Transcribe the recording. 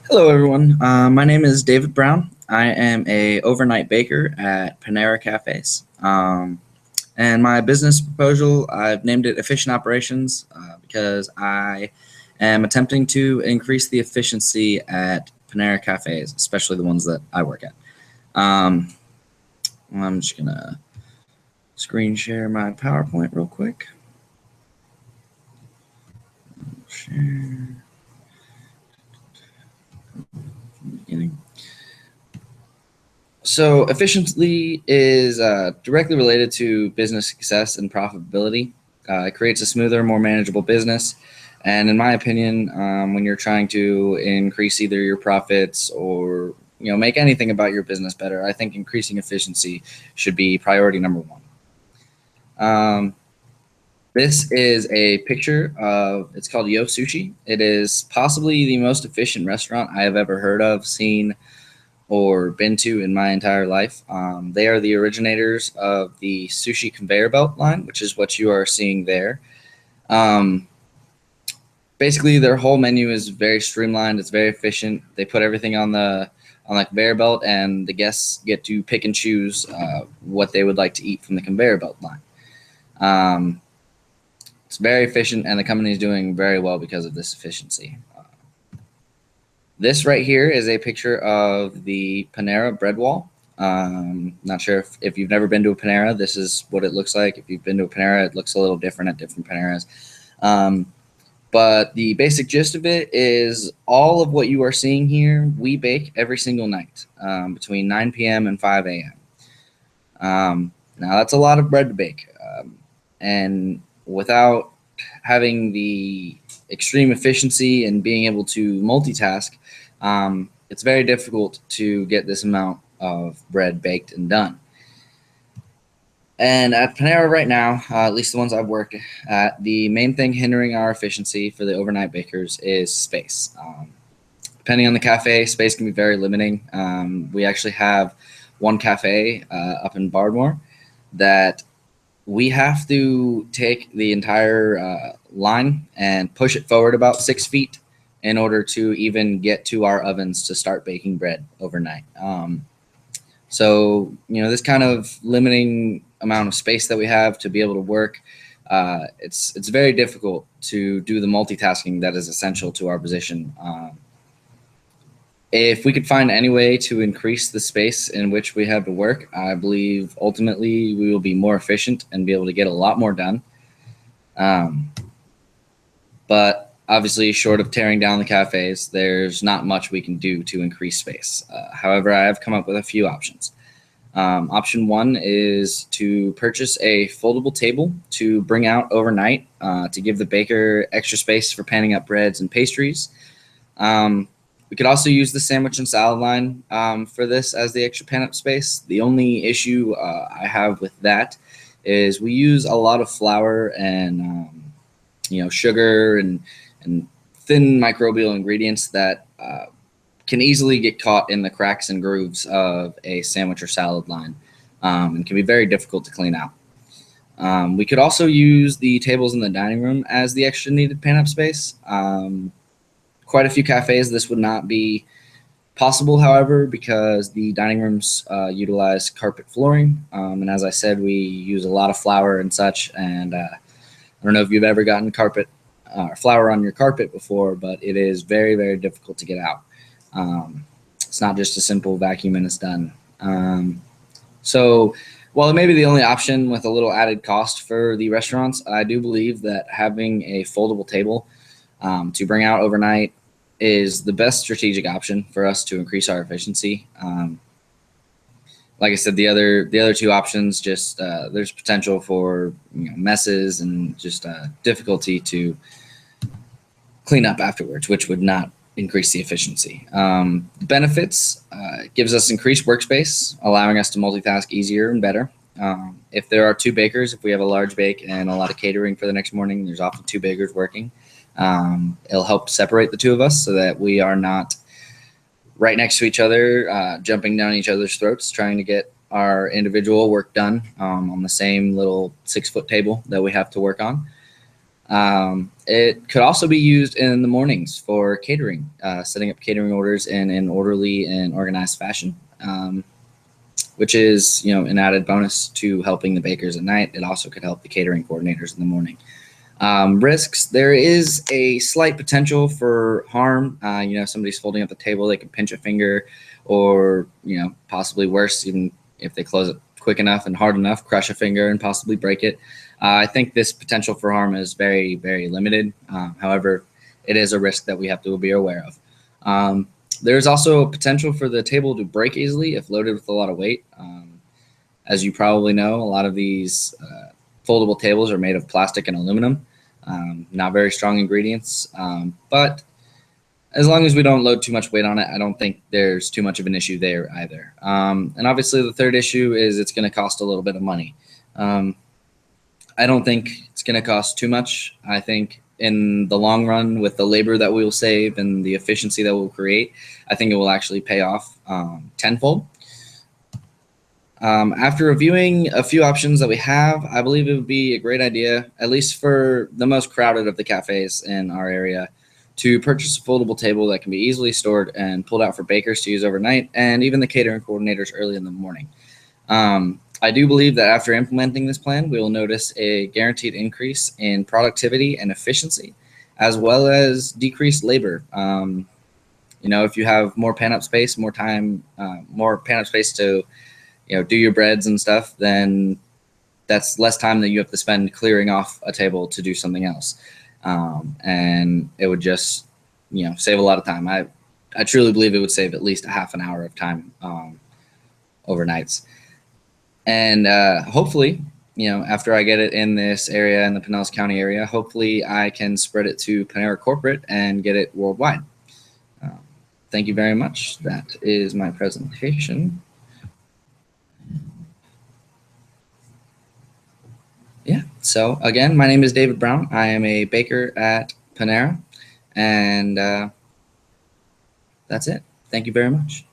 Hello, everyone. My name is David Brown. I am a overnight baker at Panera Cafes. And my business proposal, I've named it Efficient Operations because I am attempting to increase the efficiency at Panera Cafes, especially the ones that I work at. Um, I'm just going to screen share my PowerPoint real quick. Share. Beginning. So efficiency is directly related to business success and profitability. It creates a smoother, more manageable business. And in my opinion, when you're trying to increase either your profits or make anything about your business better, I think increasing efficiency should be priority number one. This is a picture of, it's called Yo Sushi. It is possibly the most efficient restaurant I have ever heard of, seen, or been to in my entire life. They are the originators of the sushi conveyor belt line, which is what you are seeing there. Um, Basically, their whole menu is very streamlined. It's very efficient. They put everything on the conveyor belt, and the guests get to pick and choose what they would like to eat from the conveyor belt line. Um, it's very efficient, and the company is doing very well because of this efficiency. This right here is a picture of the Panera bread wall. Not sure if you've never been to a Panera, this is what it looks like. If you've been to a Panera, it looks a little different at different Paneras. But the basic gist of it is all of what you are seeing here, we bake every single night between 9 p.m. and 5 a.m. Now, that's a lot of bread to bake. And without having the extreme efficiency and being able to multitask, it's very difficult to get this amount of bread baked and done. And at Panera right now, at least the ones I've worked at, the main thing hindering our efficiency for the overnight bakers is space. Depending on the cafe, space can be very limiting. We actually have one cafe up in Bardmore that we have to take the entire line and push it forward about 6 feet in order to even get to our ovens to start baking bread overnight. So, this kind of limiting amount of space that we have to be able to work, it's very difficult to do the multitasking that is essential to our position. If we could find any way to increase the space in which we have to work, I believe ultimately we will be more efficient and be able to get a lot more done. But obviously, short of tearing down the cafes, there's not much we can do to increase space. However, I have come up with a few options. Option one is to purchase a foldable table to bring out overnight to give the baker extra space for panning up breads and pastries. We could also use the sandwich and salad line for this as the extra pan up space. The only issue I have with that is we use a lot of flour and sugar and thin microbial ingredients that can easily get caught in the cracks and grooves of a sandwich or salad line and can be very difficult to clean out. We could also use the tables in the dining room as the extra needed pan up space. Quite a few cafes, this would not be possible, however, because the dining rooms utilize carpet flooring. And as I said, we use a lot of flour and such. And I don't know if you've ever gotten carpet flour on your carpet before, but it is very, very difficult to get out. It's not just a simple vacuum and it's done. So while it may be the only option with a little added cost for the restaurants, I do believe that having a foldable table to bring out overnight is the best strategic option for us to increase our efficiency. Like I said, the other two options, just there's potential for messes and just difficulty to clean up afterwards, which would not increase the efficiency. The benefits gives us increased workspace, allowing us to multitask easier and better. If there are two bakers, if we have a large bake and a lot of catering for the next morning, there's often two bakers working. It'll help separate the two of us so that we are not right next to each other, jumping down each other's throats, trying to get our individual work done on the same little 6-foot table that we have to work on. It could also be used in the mornings for catering, setting up catering orders in an orderly and organized fashion, which is, an added bonus to helping the bakers at night. It also could help the catering coordinators in the morning. Risks: there is a slight potential for harm. Somebody's folding up the table, they could pinch a finger, or possibly worse, even if they close it quick enough and hard enough, crush a finger and possibly break it. I think this potential for harm is very, very limited. However, it is a risk that we have to be aware of. There's also a potential for the table to break easily if loaded with a lot of weight. As you probably know, a lot of these foldable tables are made of plastic and aluminum. Not very strong ingredients, but as long as we don't load too much weight on it, I don't think there's too much of an issue there either. And obviously the third issue is it's going to cost a little bit of money. I don't think it's going to cost too much. I think in the long run, with the labor that we will save and the efficiency that we'll create, I think it will actually pay off tenfold. After reviewing a few options that we have, I believe it would be a great idea, at least for the most crowded of the cafes in our area, to purchase a foldable table that can be easily stored and pulled out for bakers to use overnight, and even the catering coordinators early in the morning. I do believe that after implementing this plan, we will notice a guaranteed increase in productivity and efficiency, as well as decreased labor. If you have more pen-up space, more time, more pen-up space to do your breads and stuff, then that's less time that you have to spend clearing off a table to do something else. And it would just, save a lot of time. I truly believe it would save at least a half an hour of time overnights. And hopefully, after I get it in this area, in the Pinellas County area, hopefully I can spread it to Panera Corporate and get it worldwide. Thank you very much. That is my presentation. Yeah, so again, my name is David Brown. I am a baker at Panera, and that's it. Thank you very much.